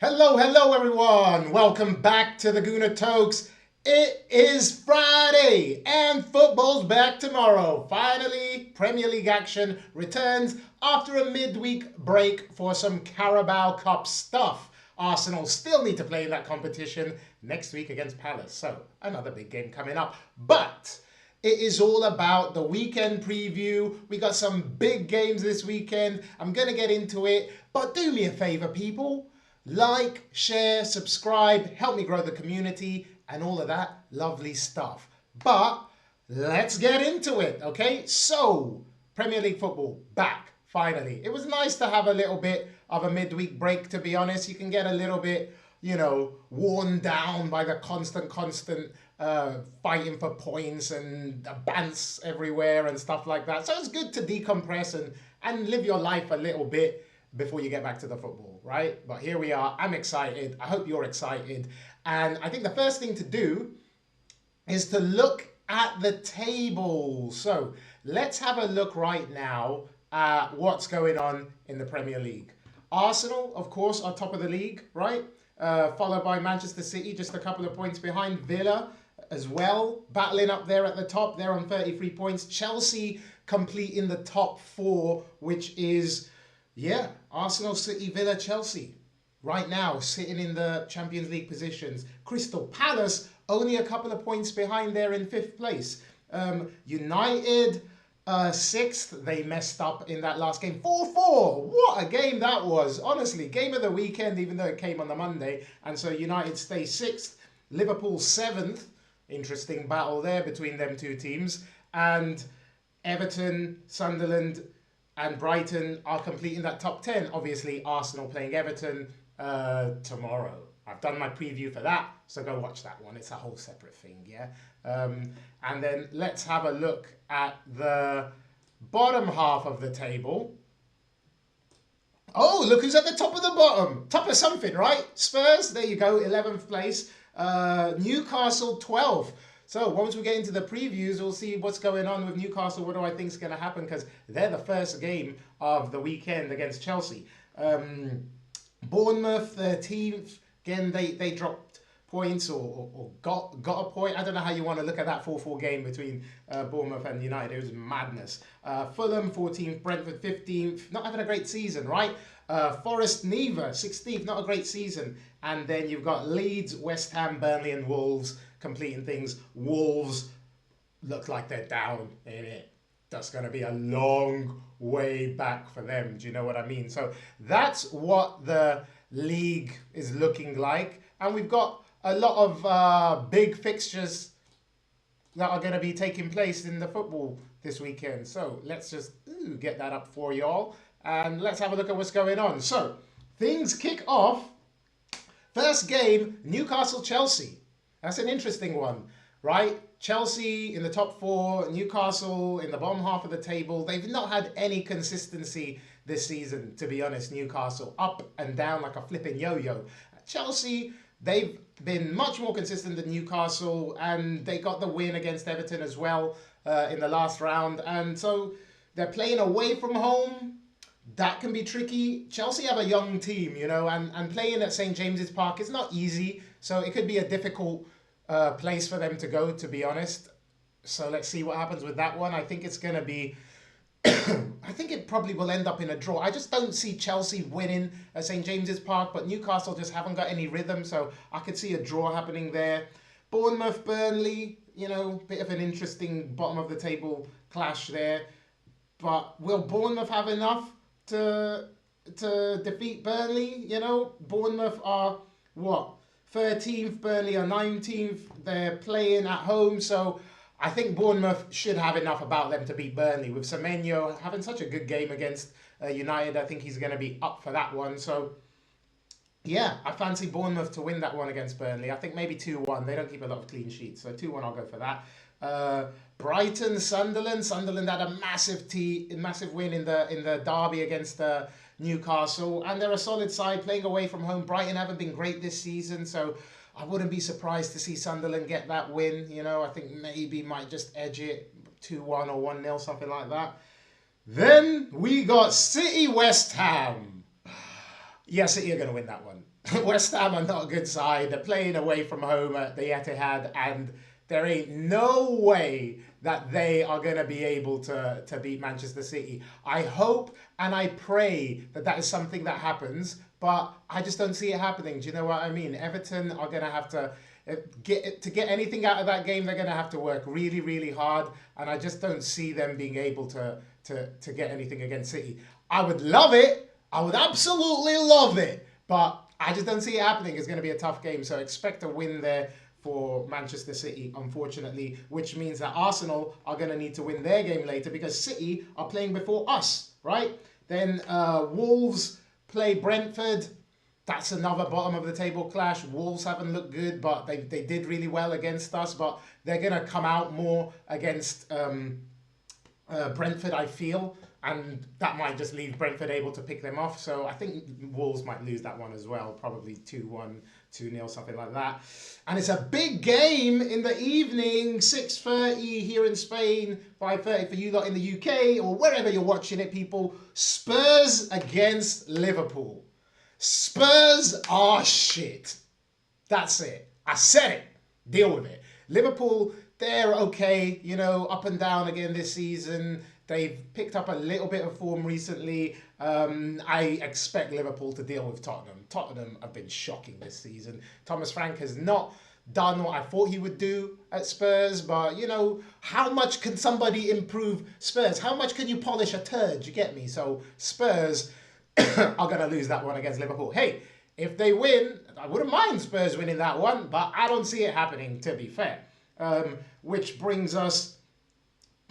Hello everyone. Welcome back to the Gooner Tokes. It is Friday and football's back tomorrow. Finally, Premier League action returns after a midweek break for some Carabao Cup stuff. Arsenal still need to play in that competition next week against Palace. So, another big game coming up. But it is all about the weekend preview. We got some big games this weekend. I'm going to get into it. But do me a favor, people. Like, share, subscribe, help me grow the community, and all of that lovely stuff. But let's get into it, okay? So, Premier League football back, finally. It was nice to have a little bit of a midweek break, to be honest. You can get a little bit, worn down by the constant fighting for points and bants everywhere and stuff like that. So it's good to decompress and live your life a little bit before you get back to the football, right? But here we are. I'm excited. I hope you're excited. And I think the first thing to do is to look at the table. So let's have a look right now at what's going on in the Premier League. Arsenal, of course, are top of the league, right? Followed by Manchester City, just a couple of points behind. Villa as well, battling up there at the top. They're on 33 points. Chelsea completing the top four, which is Arsenal, City, Villa, Chelsea. Right now, sitting in the Champions League positions. Crystal Palace, only a couple of points behind there in fifth place. United, sixth. They messed up in that last game. 4-4. What a game that was. Honestly, game of the weekend, even though it came on the Monday. And so United stay sixth. Liverpool, seventh. Interesting battle there between them two teams. And Everton, Sunderland, and Brighton are completing that top 10. Obviously, Arsenal playing Everton tomorrow. I've done my preview for that, so go watch that one. It's a whole separate thing, yeah? And then let's have a look at the bottom half of the table. Oh, look who's at the top of the bottom. Top of something, right? Spurs, there you go, 11th place. Newcastle, 12th. So once we get into the previews, we'll see what's going on with Newcastle. What do I think is going to happen? Because they're the first game of the weekend against Chelsea. Bournemouth, 13th. Again, they dropped points or got a point. I don't know how you want to look at that 4-4 game between Bournemouth and United. It was madness. Fulham, 14th. Brentford, 15th. Not having a great season, right? Forest, neither. 16th, not a great season. And then you've got Leeds, West Ham, Burnley, and Wolves completing things. Wolves look like they're down in it. That's going to be a long way back for them. Do you know what I mean? So that's what the league is looking like. And we've got a lot of big fixtures that are going to be taking place in the football this weekend. So let's just get that up for y'all. And let's have a look at what's going on. So things kick off. First game, Newcastle-Chelsea. That's an interesting one, right? Chelsea in the top four, Newcastle in the bottom half of the table. They've not had any consistency this season, to be honest, Newcastle. Up and down like a flipping yo-yo. Chelsea, they've been much more consistent than Newcastle, and they got the win against Everton as well in the last round. And so they're playing away from home. That can be tricky. Chelsea have a young team, and playing at St. James's Park is not easy. So it could be a difficult place for them to go, to be honest. So let's see what happens with that one. I think it's going to be... I think it probably will end up in a draw. I just don't see Chelsea winning at St. James's Park, but Newcastle just haven't got any rhythm. So I could see a draw happening there. Bournemouth, Burnley, bit of an interesting bottom of the table clash there. But will Bournemouth have enough to defeat Burnley? Bournemouth are 13th, Burnley are 19th. They're playing at home, so I think Bournemouth should have enough about them to beat Burnley. With Semenyo having such a good game against United, I think he's going to be up for that one. So yeah, I fancy Bournemouth to win that one against Burnley. I think maybe 2-1. They don't keep a lot of clean sheets, so 2-1 I'll go for that. Brighton, Sunderland. Sunderland had a massive win in the derby against Newcastle, and they're a solid side playing away from home. Brighton haven't been great this season, so I wouldn't be surprised to see Sunderland get that win. I think maybe might just edge it 2-1 or 1-0, something like that. Then we got City West Ham. Yeah, City are going to win that one. West Ham are not a good side. They're playing away from home at the Etihad, and there ain't no way that they are going to be able to beat Manchester City. I hope and I pray that that is something that happens, but I just don't see it happening. Do you know what I mean? Everton are going to have to get anything out of that game. They're going to have to work really, really hard, and I just don't see them being able to get anything against City. I would love it. I would absolutely love it, but I just don't see it happening. It's going to be a tough game, so expect a win there for Manchester City, unfortunately, which means that Arsenal are going to need to win their game later because City are playing before us, right? Then Wolves play Brentford. That's another bottom of the table clash. Wolves haven't looked good, but they did really well against us, but they're going to come out more against Brentford, I feel, and that might just leave Brentford able to pick them off. So I think Wolves might lose that one as well, probably 2-1, 2-0, something like that. And it's a big game in the evening, 6:30 here in Spain, 5:30 for you lot in the UK or wherever you're watching it, people. Spurs against Liverpool. Spurs are shit. That's it. I said it. Deal with it. Liverpool, they're okay, you know, up and down again this season. They've picked up a little bit of form recently. I expect Liverpool to deal with Tottenham. Tottenham have been shocking this season. Thomas Frank has not done what I thought he would do at Spurs, but, you know, how much can somebody improve Spurs? How much can you polish a turd? You get me? So Spurs are going to lose that one against Liverpool. Hey, if they win, I wouldn't mind Spurs winning that one, but I don't see it happening, to be fair. Which brings us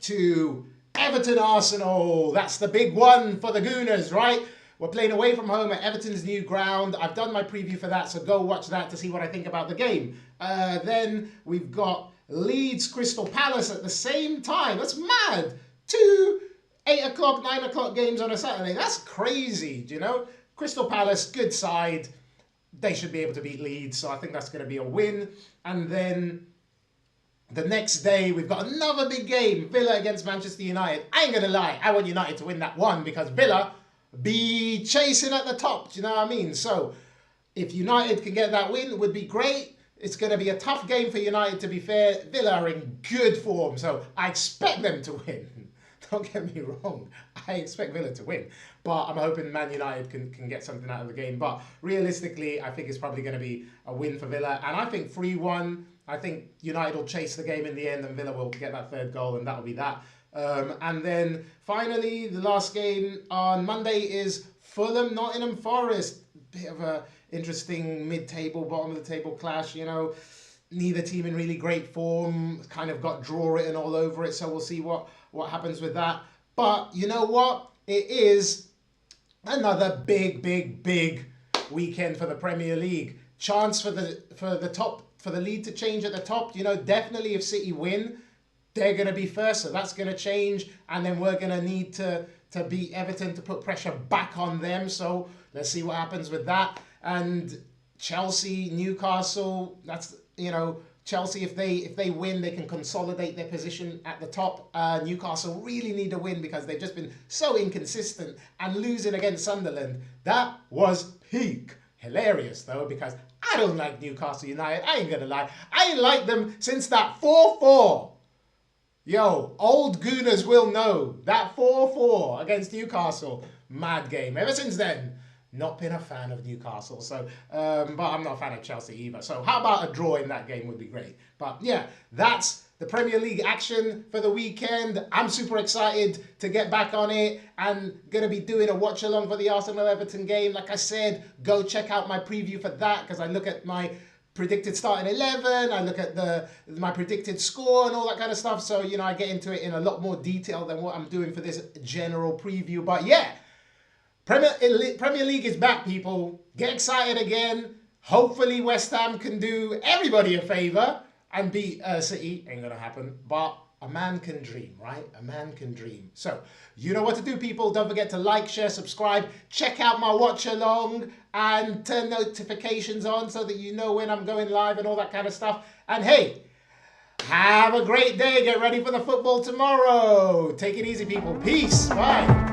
to Everton Arsenal. That's the big one for the Gooners, right? We're playing away from home at Everton's new ground. I've done my preview for that, so go watch that to see what I think about the game. Then we've got Leeds Crystal Palace at the same time. That's mad. 2 8 o'clock, 9 o'clock games on a Saturday. That's crazy, do you know? Crystal Palace, good side. They should be able to beat Leeds, so I think that's going to be a win. And then the next day, we've got another big game, Villa against Manchester United. I ain't going to lie, I want United to win that one because Villa be chasing at the top, do you know what I mean? So, if United can get that win, it would be great. It's going to be a tough game for United, to be fair. Villa are in good form, so I expect them to win. Don't get me wrong, I expect Villa to win. But I'm hoping Man United can get something out of the game. But realistically, I think it's probably going to be a win for Villa. And I think 3-1. I think United will chase the game in the end and Villa will get that third goal and that'll be that. And then finally, the last game on Monday is Fulham Nottingham Forest. Bit of a interesting mid-table, bottom of the table clash, you know. Neither team in really great form, kind of got draw written all over it, so we'll see what happens with that. But you know what? It is another big weekend for the Premier League. Chance for the lead to change at the top. You know, definitely if City win, they're going to be first, so that's going to change, and then we're going to need to beat Everton to put pressure back on them. So let's see what happens with that. And Chelsea, Newcastle, that's, you know, Chelsea, if they win, they can consolidate their position at the top. Newcastle really need a win because they've just been so inconsistent, and losing against Sunderland, that was peak. Hilarious though, because I don't like Newcastle United. I ain't gonna lie. I ain't liked them since that 4-4. Yo, old Gooners will know that 4-4 against Newcastle. Mad game. Ever since then, not been a fan of Newcastle. So, but I'm not a fan of Chelsea either. So how about a draw in that game would be great. But yeah, that's the Premier League action for the weekend. I'm super excited to get back on it and going to be doing a watch along for the Arsenal-Everton game. Like I said, go check out my preview for that because I look at my predicted starting 11, I look at my predicted score and all that kind of stuff. So, you know, I get into it in a lot more detail than what I'm doing for this general preview. But yeah, Premier League is back, people. Get excited again. Hopefully West Ham can do everybody a favour and beat City. Ain't gonna happen, but a man can dream, right? A man can dream. So, you know what to do, people. Don't forget to like, share, subscribe. Check out my watch along and turn notifications on so that you know when I'm going live and all that kind of stuff. And hey, have a great day. Get ready for the football tomorrow. Take it easy, people. Peace. Bye.